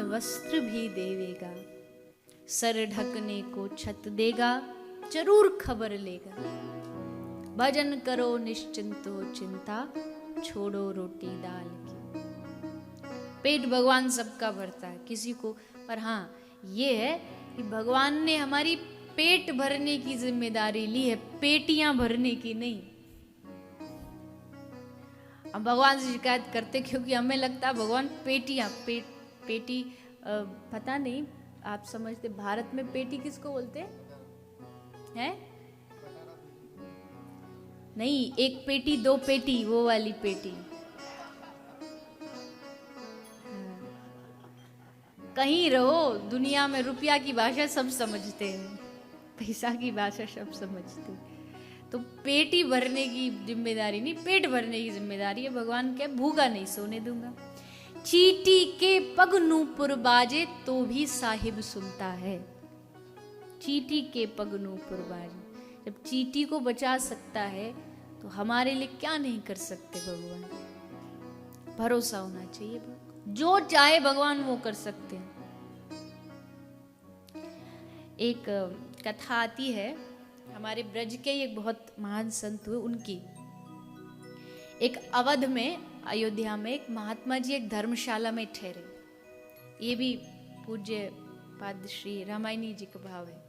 वस्त्र भी देवेगा, सर ढकने को छत देगा, जरूर खबर लेगा। भजन करो निश्चिंतो चिंता, छोड़ो रोटी दाल की। पेट भगवान सबका भरता है, किसी को, पर हाँ ये है कि भगवान ने हमारी पेट भरने की जिम्मेदारी ली है, पेटियां भरने की नहीं। हम भगवान से शिकायत करते क्योंकि हमें लगता है भगवान पेटी पता नहीं आप समझते, भारत में पेटी किसको बोलते हैं? नहीं, एक पेटी दो पेटी, वो वाली पेटी। कहीं रहो दुनिया में, रुपया की भाषा सब समझते हैं, पैसा की भाषा सब समझते हैं। तो पेटी भरने की जिम्मेदारी नहीं, पेट भरने की जिम्मेदारी है। भगवान क्या, भूखा नहीं सोने दूंगा। चींटी के पग नूपुर बाजे तो भी साहिब सुनता है। चींटी के पग नूपुर बाजे, जब चींटी को बचा सकता है तो हमारे लिए क्या नहीं कर सकते भगवान। भरोसा होना चाहिए, जो चाहे भगवान वो कर सकते हैं। एक कथा आती है, हमारे ब्रज के एक बहुत महान संत हुए, उनकी एक अवध में, अयोध्या में एक महात्मा जी एक धर्मशाला में ठहरे। ये भी पूज्य पाद श्री रामायणी जी का भाव है।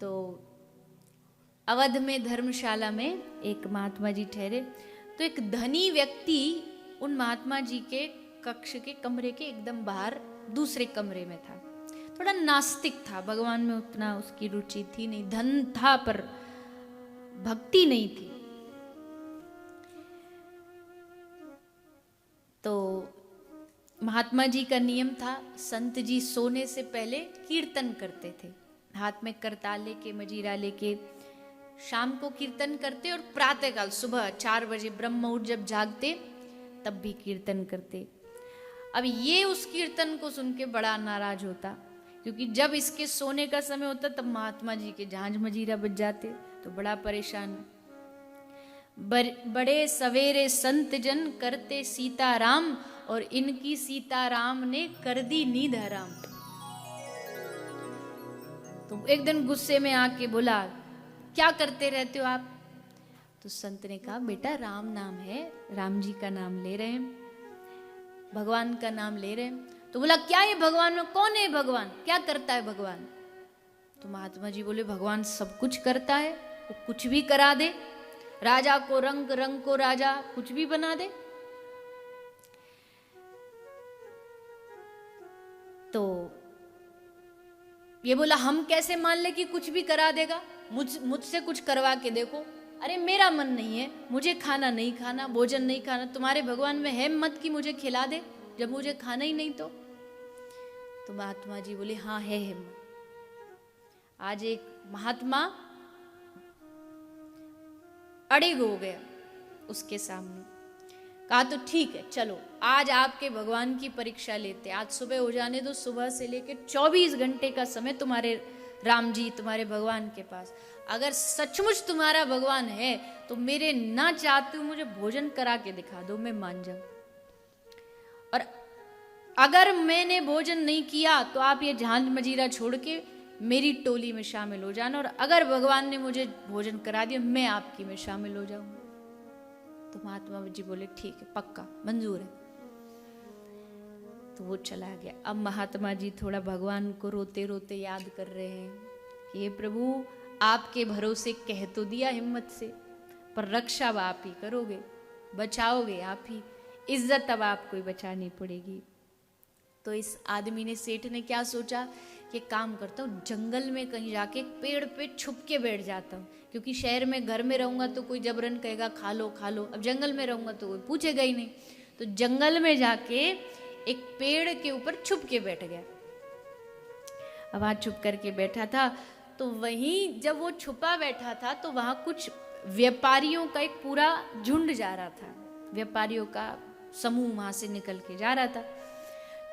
तो अवध में धर्मशाला में एक महात्मा जी ठहरे, तो एक धनी व्यक्ति उन महात्मा जी के कक्ष के कमरे के एकदम बाहर दूसरे कमरे में था। थोड़ा नास्तिक था, भगवान में उतना उसकी रुचि थी नहीं, धन था पर भक्ति नहीं थी। तो महात्मा जी का नियम था, संत जी सोने से पहले कीर्तन करते थे, हाथ में करताल लेके मजीरा लेके शाम को कीर्तन करते, और प्रातःकाल सुबह 4 बजे ब्रह्म मुहूर्त जब जागते तब भी कीर्तन करते। अब ये उस कीर्तन को सुन के बड़ा नाराज होता, क्योंकि जब इसके सोने का समय होता तब महात्मा जी के झांझ मजीरा बज जाते, तो बड़ा परेशान। बड़े सवेरे संत जन करते सीताराम, और इनकी सीताराम ने कर दी नींद हराम। तो एक दिन गुस्से में आके बोला, क्या करते रहते हो आप? तो संत ने कहा, बेटा राम नाम है, राम जी का नाम ले रहे हैं, भगवान का नाम ले रहे हैं। तो बोला, क्या ये भगवान में कौन है? भगवान क्या करता है भगवान? तो महात्मा जी बोले, भगवान सब कुछ करता है, वो कुछ भी करा दे, राजा को रंग, रंग को राजा, कुछ भी बना दे। तो ये बोला, हम कैसे मान ले कि कुछ भी करा देगा? मुझसे कुछ करवा के देखो। अरे मेरा मन नहीं है, मुझे खाना नहीं खाना, भोजन नहीं खाना, तुम्हारे भगवान में है मत कि मुझे खिला दे जब मुझे खाना ही नहीं। तो महात्मा जी बोले, हाँ है हिम्मत। आज एक महात्मा अड़िग हो गया उसके सामने, कहा तो ठीक है, चलो आज आपके भगवान की परीक्षा लेते, आज सुबह हो जाने दो, सुबह से लेकर 24 घंटे का समय तुम्हारे राम जी, तुम्हारे भगवान के पास। अगर सचमुच तुम्हारा भगवान है तो मेरे ना चाहते हुए मुझे भोजन करा के दिखा दो, मैं मान जाऊं। और अगर मैंने भोजन नहीं किया तो आप ये झांझ मजीरा छोड़ के मेरी टोली में शामिल हो जाना, और अगर भगवान ने मुझे भोजन करा दिया मैं आपकी में शामिल हो जाऊंगा। तो महात्मा जी बोले, ठीक है, पक्का मंजूर है। तो वो चला गया। अब महात्मा जी थोड़ा भगवान को रोते रोते याद कर रहे हैं कि हे प्रभु, आपके भरोसे कह तो दिया हिम्मत से, पर रक्षा अब आप ही करोगे, बचाओगे आप ही, इज्जत अब आपको ही बचानी पड़ेगी। तो इस आदमी ने, सेठ ने क्या सोचा कि काम करता हूँ, जंगल में कहीं जाके पेड़ पे छुप के बैठ जाता हूँ, क्योंकि शहर में घर में रहूंगा तो कोई जबरन कहेगा खा लो खा लो, अब जंगल में रहूंगा तो कोई पूछेगा ही नहीं। तो जंगल में जाके एक पेड़ के ऊपर छुप के बैठ गया। अब वहां छुप करके बैठा था, तो वहीं जब वो छुपा बैठा था तो वहां कुछ व्यापारियों का एक पूरा झुंड जा रहा था, व्यापारियों का समूह वहां से निकल के जा रहा था।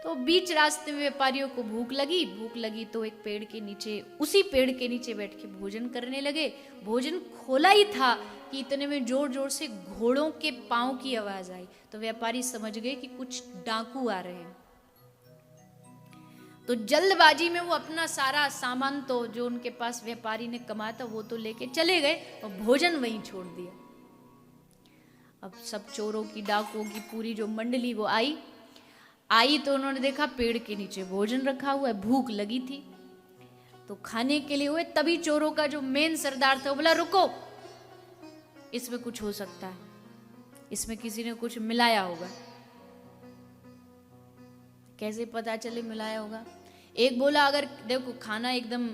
तो बीच रास्ते में व्यापारियों को भूख लगी तो एक पेड़ के नीचे, उसी पेड़ के नीचे बैठ के भोजन करने लगे। भोजन खोला ही था कि इतने में जोर जोर से घोड़ों के पांव की आवाज आई। तो व्यापारी समझ गए कि कुछ डाकू आ रहे हैं। तो जल्दबाजी में वो अपना सारा सामान तो जो उनके पास व्यापारी ने कमाया था वो तो लेके चले गए और भोजन वहीं छोड़ दिया। अब सब चोरों की, डाकुओं की पूरी जो मंडली वो आई तो उन्होंने देखा पेड़ के नीचे भोजन रखा हुआ है, भूख लगी थी तो खाने के लिए हुए। तभी चोरों का जो मेन सरदार था वो बोला रुको, इसमें कुछ हो सकता है, इसमें किसी ने कुछ मिलाया होगा। कैसे पता चले मिलाया होगा? एक बोला अगर देखो खाना एकदम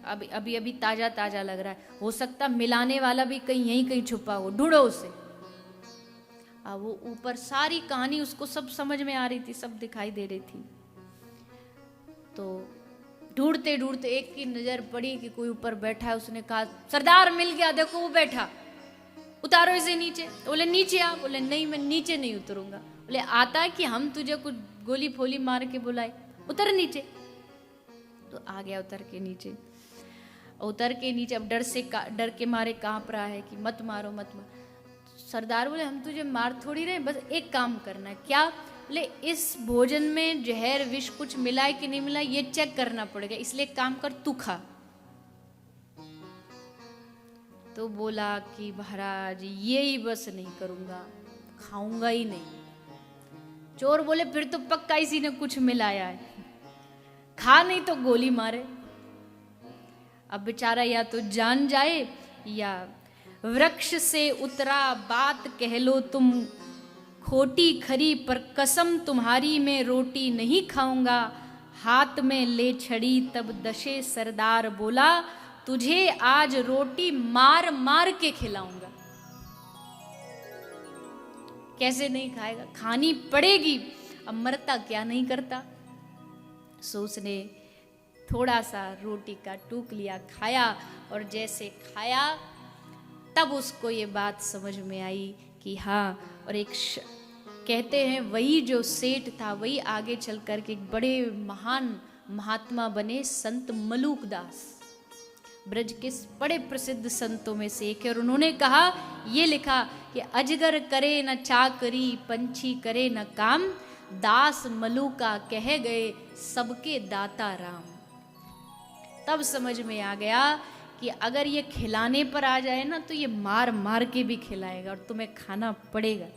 अभी अभी ताजा ताजा लग रहा है, हो सकता मिलाने वाला भी कहीं यहीं कहीं छुपा हो, ढूंढो उसे। अब वो ऊपर सारी कहानी उसको सब समझ में आ रही थी, सब दिखाई दे रही थी। तो ढूंढते ढूंढते एक की नजर पड़ी कि कोई ऊपर बैठा है। उसने कहा सरदार मिल गया, देखो वो बैठा, उतारो इसे नीचे। बोले नीचे आ। बोले नहीं मैं नीचे नहीं उतरूंगा। बोले आता है कि हम तुझे कुछ गोली फोली मार के बुलाए, उतर नीचे। तो आ गया उतर के नीचे। उतर के नीचे अब डर के मारे कांप रहा है कि मत मारो मत मारो। सरदार बोले हम तुझे मार थोड़ी रहे, बस एक काम करना है। क्या? बोले इस भोजन में जहर विष कुछ मिला है कि नहीं मिला ये चेक करना पड़ेगा, इसलिए काम कर तू खा। तो बोला कि महाराज ये ही बस नहीं करूंगा, खाऊंगा ही नहीं। चोर बोले फिर तो पक्का इसी ने कुछ मिलाया है, खा नहीं तो गोली मारे। अब बेचारा या तो जान जाए या वृक्ष से उतरा बात कह लो तुम खोटी खरी, पर कसम तुम्हारी मैं रोटी नहीं खाऊंगा। हाथ में ले छड़ी तब दशे सरदार बोला, तुझे आज रोटी मार मार के खिलाऊंगा। कैसे नहीं खाएगा, खानी पड़ेगी। अब मरता क्या नहीं करता। सो उसने थोड़ा सा रोटी का टूक लिया, खाया, और जैसे खाया तब उसको ये बात समझ में आई कि हाँ। और कहते हैं वही जो सेठ था वही आगे चल कर के एक बड़े महान महात्मा बने, संत मलूकदास। ब्रज के बड़े प्रसिद्ध संतों में से एक है। और उन्होंने कहा, ये लिखा कि अजगर करे न चाकरी, पंछी करे न काम, दास मलूका कह गए सबके दाता राम। तब समझ में आ गया कि अगर ये खिलाने पर आ जाए ना तो ये मार मार के भी खिलाएगा और तुम्हें खाना पड़ेगा।